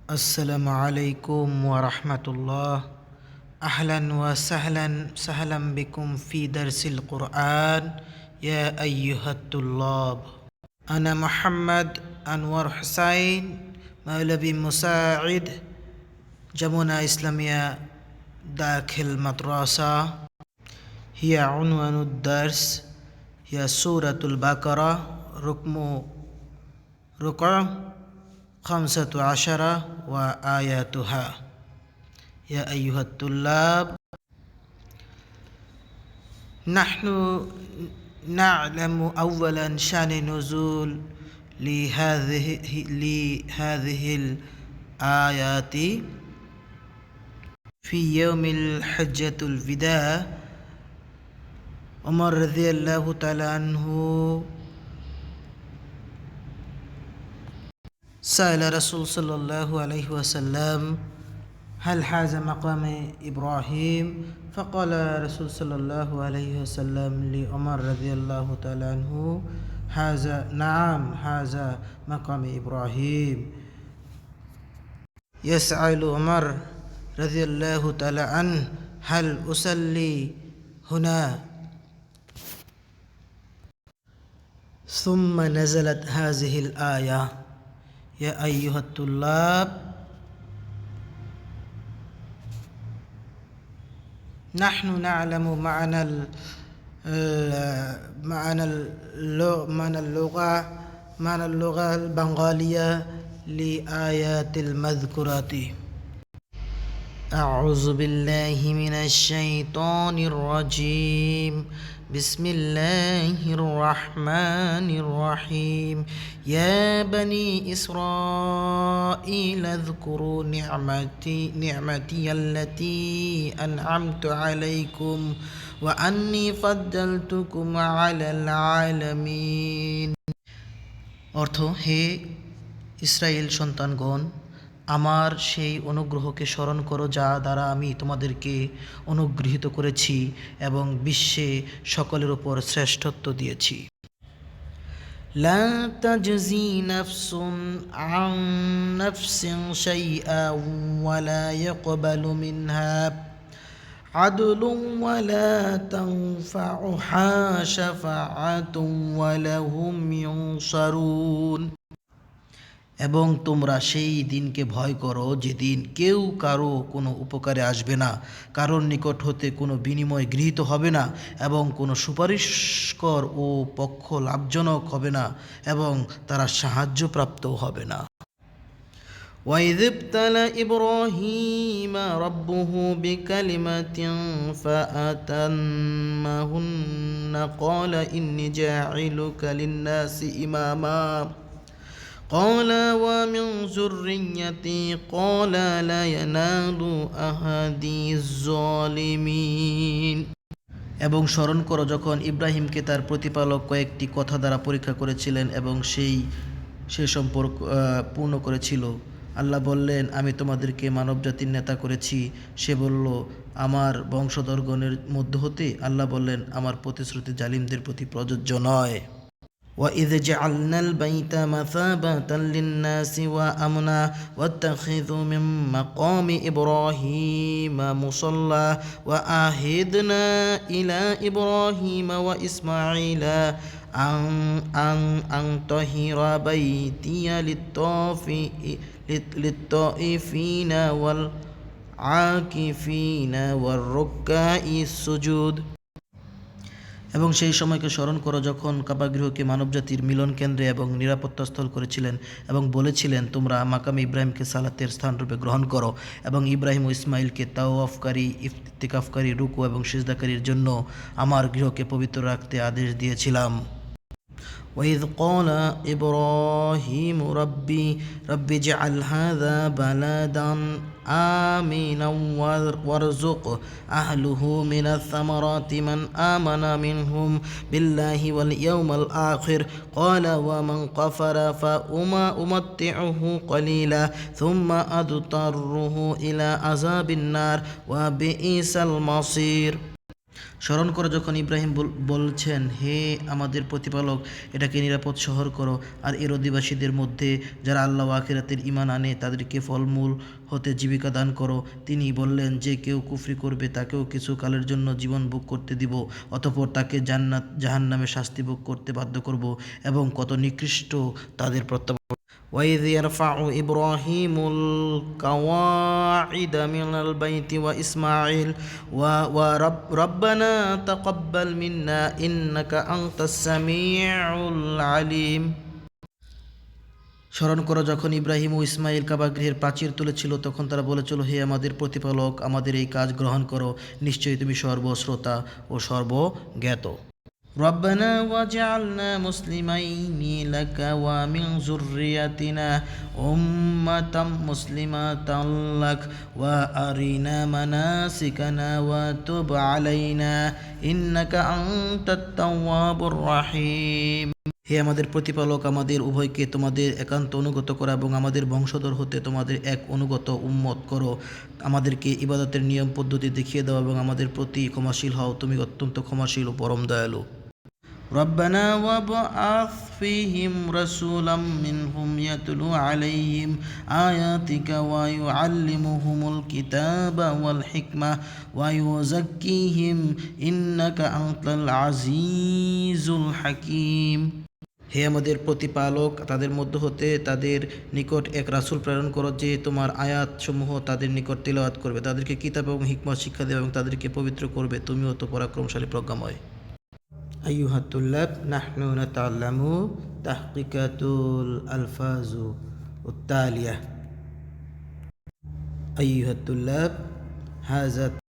السلام عليكم ورحمة الله. أهلا وسهلا بكم في درس القرآن يا أيها الطلاب. أنا محمد أنور حسين مولوي مساعد جمعنا إسلامية داخل مدرسة. هي عنوان الدرس هي سورة البقرة ركع 15 وآياتها. يا أيها الطلاب، نحن نعلم أولا شأن نزول لهذه الآيات في يوم الحجة الوداع. عمر رضي الله تعالى عنه سأل رسول صلى الله عليه وسلم هل هذا مقام إبراهيم؟ فقال رسول صلى الله عليه وسلم لعمر رضي الله تعالى عنه نعم هذا مقام إبراهيم. يسأل عمر رضي الله تعالى عنه هل أصلي هنا؟ ثم نزلت هذه الآية. يا أيها الطلاب، نحن نعلم معنى اللغة البنغالية لآيات المذكورة. أعوذ بالله من الشيطان الرجيم. بسم الله الرحمن الرحيم. يا بني إسرائيل اذكروا نعمتي التي أنعمت عليكم وأني فضلتكم على العالمين। অর্থ, হে ইসরায়েল সন্তানগণ, আমার সেই অনুগ্রহকে স্মরণ করো যা দ্বারা আমি তোমাদেরকে অনুগৃহীত করেছি এবং বিশ্বে সকলের উপর শ্রেষ্ঠত্ব দিয়েছি। লা তাজজি নাফসুন আন নাফসিন শাইআ ওয়া লা ইয়াকবালু মিনহা আদলুন ওয়া লা তানফাউহা শাফাআতুন ওয়া লাহুম ইউনসারুন। এবং তোমরা সেই দিনকে ভয় করো যেদিন কেউ কারো কোনো উপকারে আসবে না, কারোর নিকট হতে কোনো বিনিময় গৃহীত হবে না এবং কোনো সুপারিশকর ও পক্ষ লাভজনক হবে না এবং তারা সাহায্যপ্রাপ্তও হবে না। وَإِذِ ابْتَلَى إِبْرَاهِيمَ رَبُّهُ بِكَلِمَاتٍ فَأَتَمَّهُنَّ قَالَ إِنِّي جَاعِلُكَ لِلنَّاسِ إِمَامًا قال ومن ذريتي قال لا ينال أحدي الظالمين। এবং স্মরণ করো যখন ইব্রাহিমকে তার প্রতিপালক কয়েকটি কথা দ্বারা পরীক্ষা করেছিলেন এবং সে সম্পর্ক পূর্ণ করেছিল। আল্লাহ বললেন, আমি তোমাদেরকে মানবজাতির নেতা করেছি। সে বলল, আমার বংশধরগণের মধ্য হতে। আল্লাহ বললেন, আমার প্রতিশ্রুতি জালিমদের প্রতি প্রযোজ্য নয়। وَإِذْ جَعَلْنَا الْبَيْتَ مَثَابَةً لِلنَّاسِ وَأَمْنًا وَاتَّخِذُوا مِن مَّقَامِ إِبْرَاهِيمَ مُصَلًّى وَعَهِدْنَا إِلَىٰ إِبْرَاهِيمَ وَإِسْمَاعِيلَ أَن طَهِّرَا بَيْتِيَ لِلطَّائِفِينَ وَالْعَاكِفِينَ وَالرُّكَّعِ السُّجُودِ। এবং সেই সময়কে স্মরণ করো যখন কাবাগৃহকে মানবজাতির মিলন কেন্দ্রে এবং নিরাপত্তাস্থল করেছিলেন এবং বলেছিলেন, তোমরা মাকামে ইব্রাহিমকে সালাতের স্থানরূপে গ্রহণ করো এবং ইব্রাহিম ও ইসমাইলকে তাওয়াফকারী, ইতিকাফকারী, রুকু এবং সিজদাকারীর জন্য আমার গৃহকে পবিত্র রাখতে আদেশ দিয়েছিলাম। وإذ قال إبراهيم ربي اجعل هذا بلدا آمنا وارزق أهله من الثمرات من آمن منهم بالله واليوم الآخر قال ومن كفر فأمتعه قليلا ثم أضطره إلى عذاب النار وبئس المصير। স্মরণ করো যখন ইব্রাহিম বলছেন, হে আমাদের প্রতিপালক, এটাকে নিরাপদ শহর করো, আর এর অধিবাসীদের মধ্যে যারা আল্লাহ ও আখিরাতের ঈমান আনে তাদেরকে ফলমূল হতে জীবিকা দান করো। তিনি বললেন, যে কেউ কুফরি করবে তাকেও কিছু কালের জন্য জীবন ভোগ করতে দিব, অতঃপর তাকে জাহান্নামে শাস্তি ভোগ করতে বাধ্য করব, এবং কত নিকৃষ্ট তাদের প্রত্যাবর্তন। وإذ يرفع إبراهيم القواعد من البيت وإسماعيل وربنا تقبل منا إنك أنت السميع العليم। স্মরণ করো যখন ইব্রাহিম ও ইসমাইল কাবাগৃহের প্রাচীর তুলেছিল, তখন তারা বলেছিল, হে আমাদের প্রতিপালক, আমাদের এই কাজ গ্রহণ করো, নিশ্চয়ই তুমি সর্বশ্রোতা ও সর্বজ্ঞাত। ربنا واجعلنا مسلمين لك ومن ذريتنا أمة مسلمة لك وأرنا مناسكنا وتب علينا إنك أنت التواب الرحيم। হে আমাদের প্রতিপালক, আমাদের উভয়কে তোমাদের একান্ত অনুগত করো এবং আমাদের বংশধর হতে তোমাদের এক অনুগত উম্মত করো। আমাদেরকে ইবাদতের নিয়ম পদ্ধতি দেখিয়ে দাও এবং আমাদের প্রতি ক্ষমাশীল হও, তুমি অত্যন্ত ক্ষমাশীল ও পরম দয়ালু। ربنا وابعث فيهم رسولا منهم يتلو عليهم آياتك ويعلمهم الكتاب والحكمة ويزكيهم إنك أنت العزيز الحكيم। হে আমাদের প্রতিপালক, তাদের মধ্য হতে তাদের নিকট এক রাসূল প্রেরণ করো, যে তোমার আয়াতসমূহ তাদের নিকট তিলাওয়াত করবে, তাদেরকে কিতাব এবং হিকমত শিক্ষা দেবে এবং তাদেরকে পবিত্র করবে, তুমিও তো পরাক্রমশালী প্রজ্ঞাময়। أيها الطلاب، نحن نتعلم تحقيقات الألفاظ التالية. أيها الطلاب، هذا